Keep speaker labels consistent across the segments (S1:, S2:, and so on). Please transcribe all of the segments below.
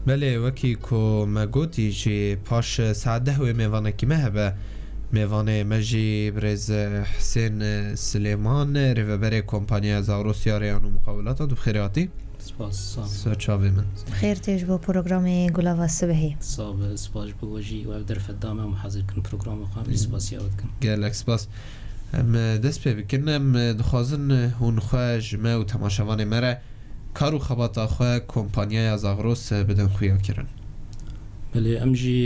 S1: بله وکی کو مگوتی جی پاش ساعده و میوانه کی مهبه میوانه مجی برز حسین سلیمان ریوبر کمپانیا زاغروس یاریان و مقاولات دو بخیراتی
S2: سپاس
S1: سوچاوی من
S3: خیر تیج با پروگرام گلاو الصبحی
S2: صاب سپاس بوجی و در فدامه محاضر کن پروگرام خام سپاس یاد کن
S1: گلک سپاس ام دست پی بکنم دخوازن هون خواج ما و تماشاوان مره کارو خباتا خواه کمپانیای زاغروس بدن خویا کرن
S2: بله امجی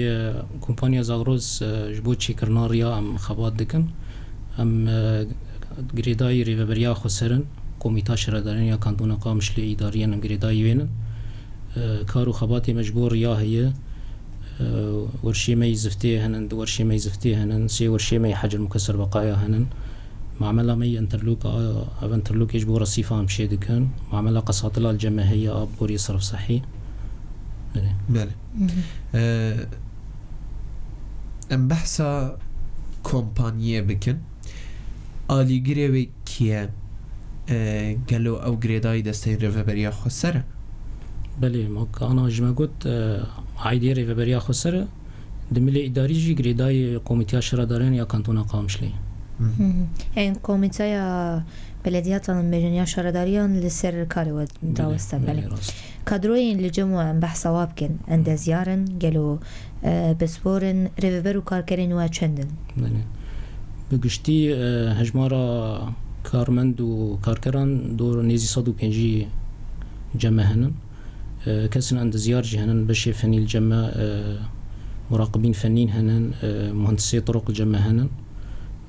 S2: کمپانیا زاغروس جبو چی کرنا ریا ام خبات دکن ام گریدای ریوبریا خسرن کمیتا شردارین یا کانتونا قامشلی اداریان ام گریدای وینن کارو خباتی مجبور ریا هیه ورشي ما يزفتيه هنن ورشي ما يزفتيه هنن سي ورشي ما يحجر مكسر بقايا هنن معملة مي انترلوك انترلوك يجبور الصيفة مشي دكان معملة قصاطلة الجماهية بوري صرف صحي
S1: بله ام بحثا كومبانيه بكن آلي گريوي كيه قالو او گريداي دستين ريفبريا خسره
S2: بله ما انا جمع قلت عايدي ريفبريا خسره دملي اداري جي گريداي كوميتيا شرادارين يا كانتونا قامشلي
S3: این کمیته بلدیات المجنیا شهرداریان لسر کارو داوسته بله کادروین لجمع بحث واب کن اندازیارن گلو بسپورن ریوبرو کارکرین و چندن
S2: بله بگشتی هجمارا کارمند و کارکران دور نیزی 105 جمع هنن کسن اندازیار جی هنن بشی فنی الجمع مراقبين فنيين هنن مهندسي طرق الجمع هنن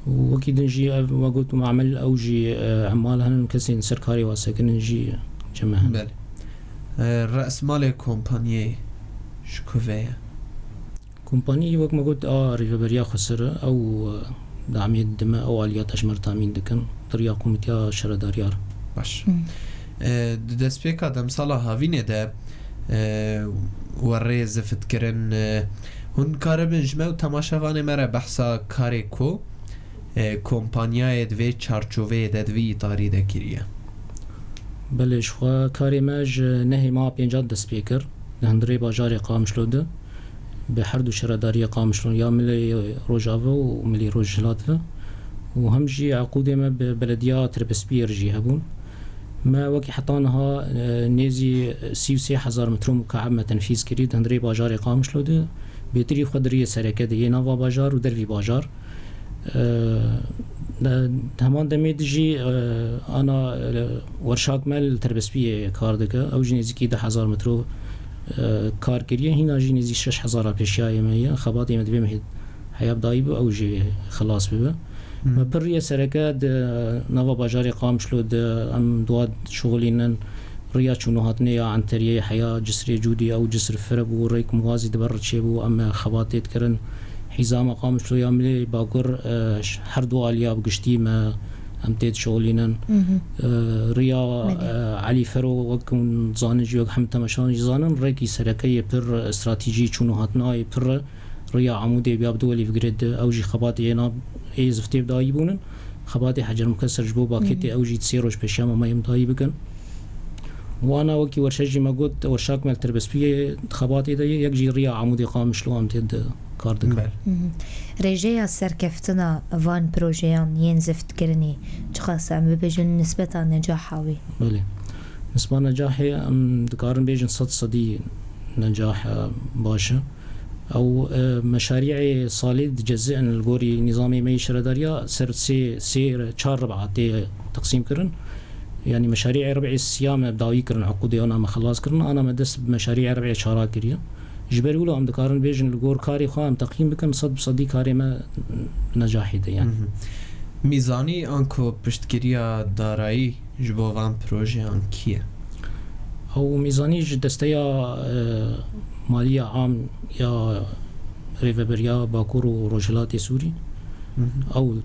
S2: وأكيد نجي وقلت معمل أو جي عمال هنن كسين سركاري واسكن نجي جمع هنن
S1: بله رأس مال كومبانيه شكوفية
S2: كومباني وقت ما قلت ريفبريا خسر أو دعمية الدماء أو آليات أشمر تامين دكن طريقة كوميتيا شرداريار
S1: باش دست بيكا دم صلاح هاوينه ده ورز فتكرن هون کاربن جمع و تماشاوان مره بحثا کاری کو کمپانیای دوی چارچوه دوی تاری ده کریه
S2: بله شخوا کاری ماج نهی ما پینجاد دست بیکر دهندری باجاری قامشلو ده به هر دو شرداری قامشلو یا ملی روجاوه و ملی روجلاتوه و همجی عقوده ما ببلدیا تربسبیر جی هبون ما وكي حطانها نيزي 33,000 متر مكعب ما تنفيذ كريد هندري باجار إقامة شلوده بيتري خدرية سركة دي نافا باجار ودرفي باجار همان دمي دجي أنا ورشاك مال تربسبية كار دكا أو جنيزي كي 10,000 متر كار كريه هنا جنيزي 6,000 بيشيا مية خباطي مدبي مهد حياة دايب أو جي خلاص بيبه ما برية سركة نوا باجاري قام شلود أم دواد شغلينن ريا شنو هاتنيا عن تريه حياة جسر جودي أو جسر فرب وريك موازي دبرت شيبو أما خباتيت كرن حزام قام شلو يعملي باقر حردو آليا بقشتي ما أمتيت شغلينن ريا علي فرو وكون زانجي وحمد تمشان زانن ريكي سركية بر استراتيجي شنو هاتنا بر ريا عمودي بيابدو اللي في جريد أوجي خباتي هنا أي زفتي بداي بونن خباتي حجر مكسر جبو باكيتي أوجي تسيروش بشام ما يمداي بكن وأنا وكي ورشجي ما قلت ورشاك مال تربسبيه خباتي ده يجي ريا عمودي قام شلو أمتد كاردك
S3: رجيا سركفتنا فان بروجيان ينزفت كرني شخص عم بيجن نسبة نجاحاوي
S2: بله نسبة نجاحي أم دكارن بيجن صدي نجاح باشا أو مشاريع صالد جزء الجوري نظامي مي شرداريا سر سير 4 تقسيم كرن يعني مشاريع ربع الصيام بداوي كرن عقودي أنا ما خلاص كرن أنا مدس بمشاريع ربع شهرات كريا جبروا له أم دكارن بيجن الجور كاري خام تقييم بكن صدي كاري ما نجاحي ده يعني
S1: ميزاني أنكو بشتكريا دارایی جبوان پروژه آنکیه
S2: أو ميزاني دستيا مالية عام يا ريفبريا باكور وروجلاتي سوري أو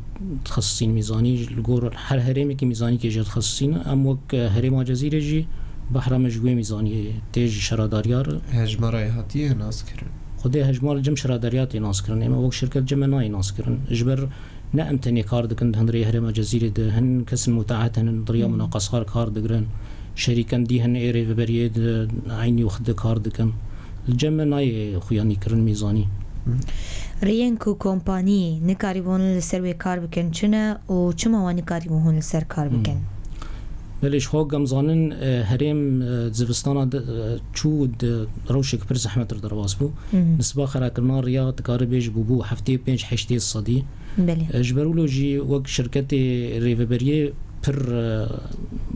S2: تخصصين ميزاني الجور هر هرمي كي ميزاني كي جت تخصصين أم وك هرم جزيرة جي بحر مجوي ميزاني تيج شراداريار
S1: هجمرة هاتيه ناس كرن
S2: خدي هجمار جم شراداريات ناس كرن أما وك شركة جمناي ناس كرن إجبر نأم تاني كارد كند هندري هرم جزيرة ده هن كسر متاعت هن ضريا مناقص كارد كرن شركة دي هن ريفبريا عيني وخد كارد كن الجمع ناي خوياني كرن ميزاني
S3: ريان كو كومباني نكاري بون لسر كار بكن چنا و چما واني كاري بون لسر كار بكن
S2: بلش خو گمزانن هرم زفستانا چود روشك پر زحمت درواز بو نسبه خراكرنا ريا تكار بيج بو هفته 5 8 الصدي
S3: بله
S2: اجبرولوجي وق شركه ريفبريه پر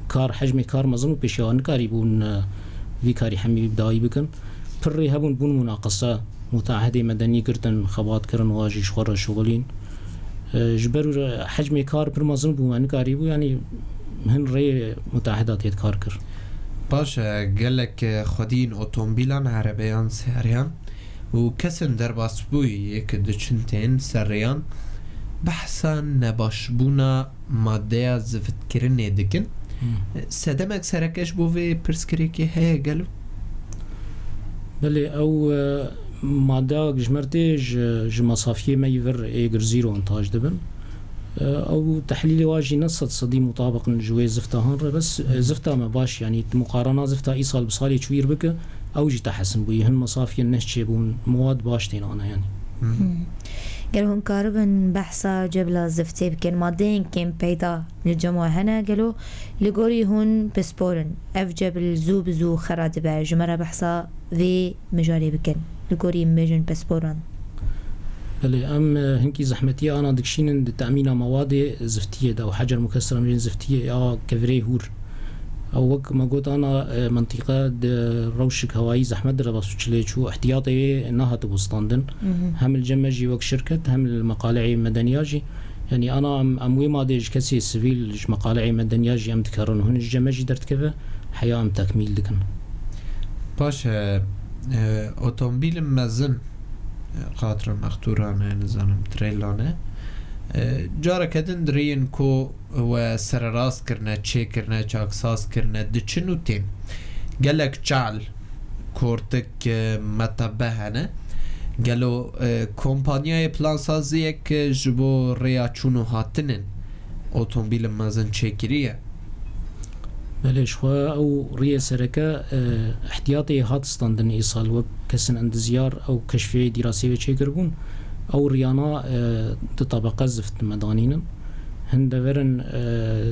S2: كار حجم كار مزن بيشان كاريبون في كاري حمي بداي بكن پر هبون بون مناقصه متعهده مدني كرتن خبات كرن واجي شغل شغلين اجبر حجم كار پر مزن بو ان كاريبو يعني هن ري متعهدات يتكار كر
S1: باش قالك خدين اوتومبيلان عربيان سهريان وكسن درباس بوي يك دچنتين سريان بحثا نباشبونا ماديا زفت كرنه دكن سدمك سركش بوفي برسكريكي هي قالوا
S2: بلي او مادة جمرتي مصافية ما يفر ايجر زيرو انتاج دبن او تحليل واجي نصت صدي مطابق جوي زفتا هنر بس زفتا ما باش يعني مقارنة زفتا ايصال بصالي شوير بك او جي تحسن بوي هن مصافية نهش بون مواد باش تينانا يعني
S3: قالوا هم كاربن بحثا جبلا زفتي بكن مادين كين بيدا للجماعة هنا قالوا لقوري هون بسبورن اف جبل زو خراد با جمرة بحثا في مجالي بكن لقوري مجن بسبورن
S2: بلي ام هنكي زحمتي انا دكشين تأمين مواد زفتية دا وحجر مكسرة مجن زفتية كفري هور او وك ما قلت انا منطقه روشك هواي زحمه درباس وشليشو احتياطي انها تبوستاندن هم الجمجي وك شركه هم المقالعي مدنياجي يعني انا اموي ما ديج كسي سيفيل مقالعي مدنياجي ام تكرن هن الجمجي درت كذا حياه ام تكميل دكن
S1: باش اوتومبيل مزن خاطر مختورانه نظام تريلانه جارة كدن درين كو و سر راس کرنه چه کرنه چاکساس کرنه دچنو تیم گلک چال کورتک متبه هنه گلو کمپانیای پلان سازی یک جبو ریا چونو هاتنن اوتومبیل مازن چه کریه
S2: بله شوى او ريا سركه احتياطي هات ستاندن ايصال وكسن عند زيار او كشفيه دراسيه وشيكربون او ريانا تطابق زفت مدانين هندفرن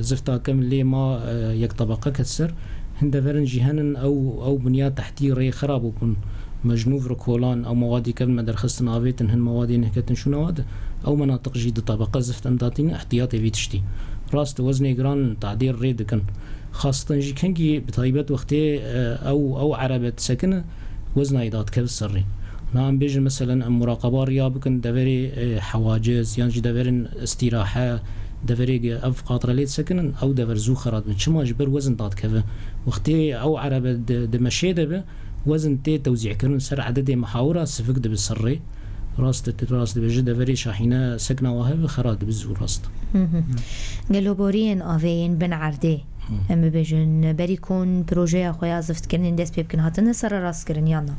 S2: زفتا كامل ما يك طبقه كسر هندفرن جهنن او بنيات تحتيه ري خراب وبن مجنوف ركولان او مواد كامل مدرخص نافيتن هن مواد نهكتن شنو هذا او مناطق جديده طبقه زفت امداتين احتياطي في تشتي راست وزن جران تعديل ريد كان خاصه جي كنجي بطيبات وقتي او عربه سكنه وزن ايدات كبسري نعم بيجي مثلا مراقبه ريابكن دفري حواجز يعني دفرن استراحه دفري اف قاطره ليت سكنن او دفر زوخرات من شما جبر وزن دات كذا وقتي او عربه دمشيده به وزن تي توزيع كرن سر عدد محاوره سفقد بالسري راست بيجي دفري شاحنه سكنه وهب خرات بالزو راست
S3: قالوا بورين افين بن عردي اما بيجن بريكون بروجي اخويا زفت كرنين دس بيبكن هاتن سر راس كرن يانا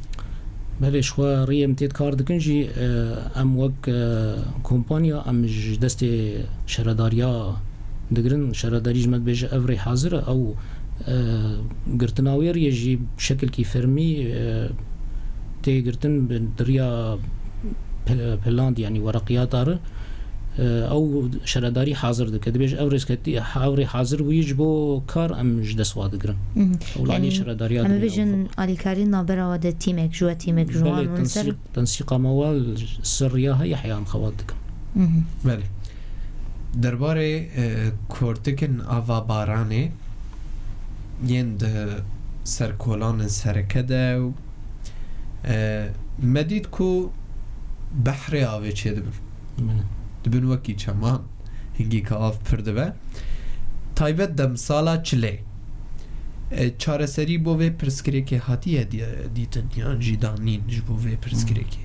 S2: بله شوى ريه متيت كارد كنجي ام وك كومبانيا ام دستي شرداريا دقرن شرداري جمد بيجي افري حاضر او قرتناوير يجي بشكل كي فرمي تي قرتن بدريا بلاند يعني ورقيات دار او شرداري حاضر دك دبيج افريس كتي حاوري حاضر ويجبو كار ام جدس وادقرن
S3: يعني شرداريات ام فيجن علي كارين نابرا ود تيمك جو تيمك جوان
S2: ونسر تنسيق موال السريه هي حيان خوادك
S1: بله درباره کورتکن آوا بارانه یند سرکولان سرکده و مدید کو بحر آوه چه دبن وکی چمان هنگی که آف پرده به تایبت دم سالا چله چاره سری بوه پرسکری که حتیه دیتن یان جیدانین جبوه پرسکری که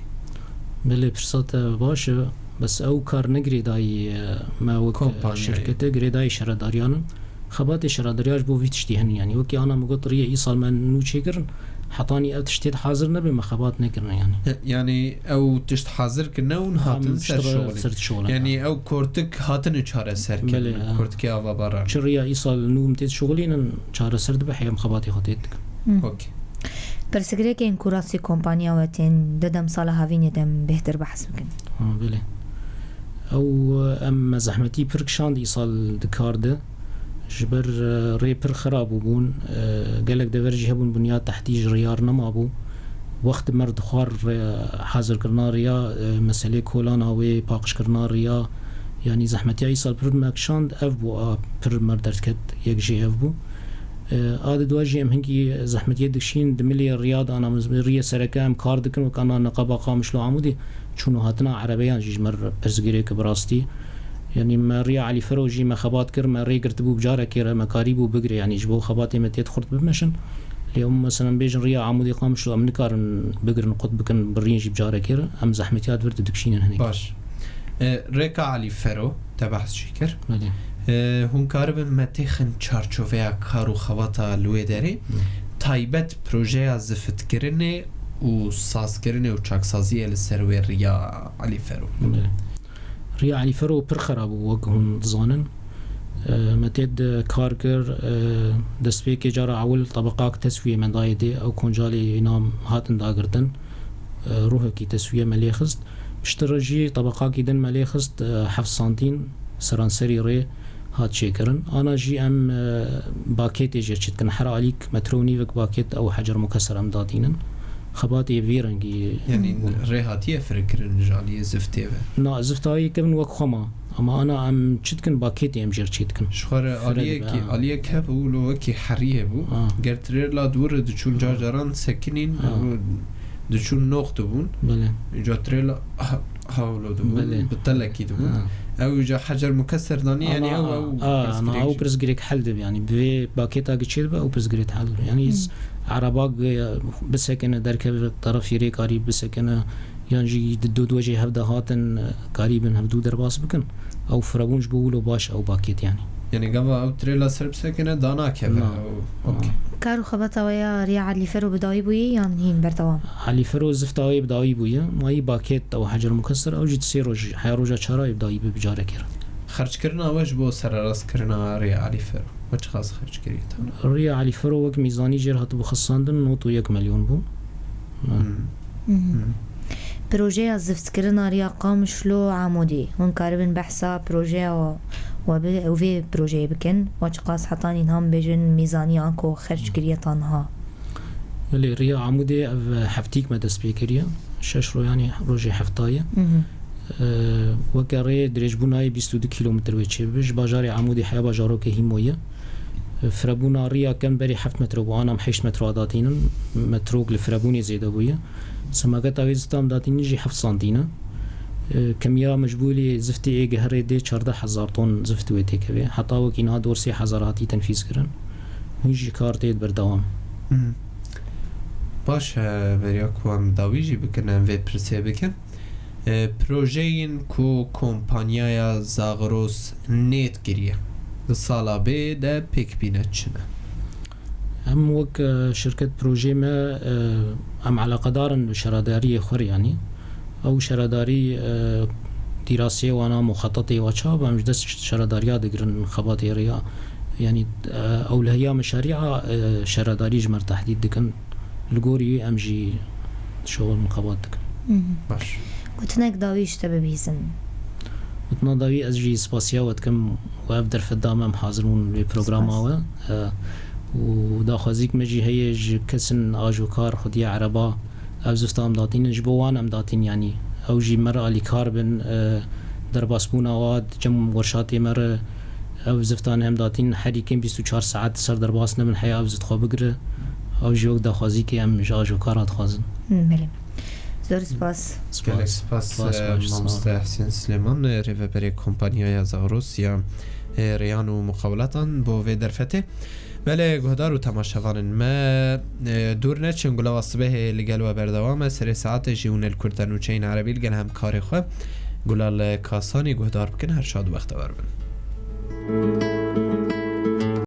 S2: بله پرسات باشه بس او کار نگری دای ما وک شرکت گری دای شرداریان خبات شرداریاش بو ویتشتی هن يعني وكي انا مقط ريه ايصال من نوچه کرن حطاني او تشتيت حاضر نبي مخبات نكرن
S1: يعني او تشت حاضر كنا ون هاتن سر شغل يعني او كورتك هاتن چاره سر كن كورتك اوا باران
S2: شريه ايصال نو متيت شغلين چاره سر دبه حيم خباتي خطيت
S1: اوكي
S3: پرسگره که این کوراسی کمپانیا و تین دادم سال هاوین دم بهتر بحث بکن
S2: بله او ام زحمتی پرکشان دی سال دکارده جبر ری پر خراب بون قالك دورجي هبون بنياد تحتيج ريار نما بو وقت مرد خوار حاضر کرنا ریا مسئله کولانا و پاقش کرنا ریا يعني زحمتي اي سال پر ماكشاند اف بو پر مردرد كد يك جي اف بو آده دواجي ام هنگي زحمتي دكشين دملي رياض انا مزمرية سركام كار دكن وكانا نقابا قامشلو عمودي چونو هاتنا عربيان جيج مر پرزگيري كبراستي يعني ما ريا علي فروجي ما خبات كر ما ري قرتبو بجارة كيرا ما كاريبو بقري يعني جبو خباتي متيت خرط بمشن اليوم مثلا بيجن ريا عمودي قامشلو ام نكار بقر نقط بكن برينجي بجارة كيرا ام زحمتيات ورد دكشين هنيك
S1: باش ريكا علي فرو تبحث شكر
S2: بله
S1: هون کاربن متخن چارچوبه کارو خواتا لوی داری تایبت پروژه از زفت کرنه و ساز کرنه و چاکسازی السروی ریا علی فرو
S2: ریا علی فرو پر خراب وقهم زانن متید کار کر دستپی که جارا اول طبقات تسویه من دایده او کنجالی نام هاتن داگردن روح کی تسویه ملیخست اشتراجی طبقات کیدن ملیخست 7 سانتین سرانسری ری هات شيكرن انا جي ام باكيت يجرشت كن حرا عليك متروني وك باكيت او حجر مكسر ام دادينن خباتي فيرنجي
S1: يعني ريهاتيه فركرن جاليه زفتيه
S2: نا زفتاي كمن وك خما اما انا ام تشتكن باكيت ام جرشت كن
S1: شخر عليه كاب ولو وكي حريه بو قرترير لا دور دچون جاجران سكنين دچون نقطه بون
S2: بله
S1: جاتريلا هاولو دبون بتلكي دبون او جا حجر مكسر داني يعني
S2: انا او برزغريك حل يعني بي باكيتا جيتشيل او برزغريت حل يعني عرباق بسكن دركب طرف يري قريب بسكن يعني دو وجه هفدا هاتن قريبن هفدو درباس بكن او فرابونج بولو باش او باكيت يعني
S1: قبل او تريلا سرب سكنه دانا كذا اوكي
S3: كارو خبطه ويا ريا علي فرو بداي بوي يعني هين برتوام
S2: علي فرو زفتاوي بداي بوي ماي باكيت او حجر مكسر او جيت سيروج حيروجا چرا بداي بجاره كير
S1: خرج كرنا واش بو سر راس كرنا ريا علي فرو واش خاص خرج كريت
S2: ريا علي فرو وك ميزاني جير هات بخصاندن نوتو 1 مليون بو
S3: بروجه زفت كرنا ريا قامشلو عمودي هون كاربن بحثا بروجه و في بروجه بكن واش قاس حطاني نهم بيجن ميزانيه انكو خرج كريتانها
S2: اللي ريا عمودي حفتيك ما دسبيكريا شش رو يعني روجي حفتايه وكاري درجبوناي 22 كيلومتر ويتشي بج باجاري عمودي حيا باجارو كهيمويه فرابونا ريا كان بري 7 متر وانا 8 متر داتين متروق لفرابوني زيد ابويا سماقت اويزتام داتين يجي 7 سنتينا كمية مجبولي زفتي ايه هري دي 14000 طن زفت ويتي كبي حتى وكينا دور 3000 هاتي تنفيذ كرن ويجي كارتيد بردوام
S1: باش برياك وام داويجي بكن في برسي بكن بروجين كو كومبانيا زاغروس نيت كريه الصالة بي دا بيك بيناتشنا
S2: هم وك شركة بروجي ما هم على قدار شرادارية خور يعني او شراداري دراسية وانا مخططي وشاب مش دس شراداريا دقرن خباتي ريا يعني اولهيا مشاريع شراداري جمر تحديد دكن الجوري امجي شغل مقابات دكن
S1: باش
S3: قلتناك داويش تببيزن
S2: قلتنا داوي ازجي سباسيا وتكم وابدر في الدامم حاضرون ببروغراماوه ودا خوازيك مجي هيج كسن اجو كار خدية عربا او زفتام داتين جبوان ام داتين يعني او جي مرة اللي كاربن درباسبونا واد جم ورشاتي مرة او زفتان هم داتين حريكين 24 ساعت سر درباسنا من حياة او زتخوا بقره او جي وقت دا خوازيك ام جاجو كارات خوازن
S3: ملي زور سپاس
S1: سپاس مامسته حسین سلیمان ریوبری کمپانیای زاغروس یا ریان و مقاولتان بو وی درفته بله گهدار و تماشاوان ما دور نچن گلا واسبه لگل و بردوام سر ساعت جیون الکردن و چین عربی لگل هم کار خواه گلال کاسانی گهدار بکن هر شاد وقت بر بن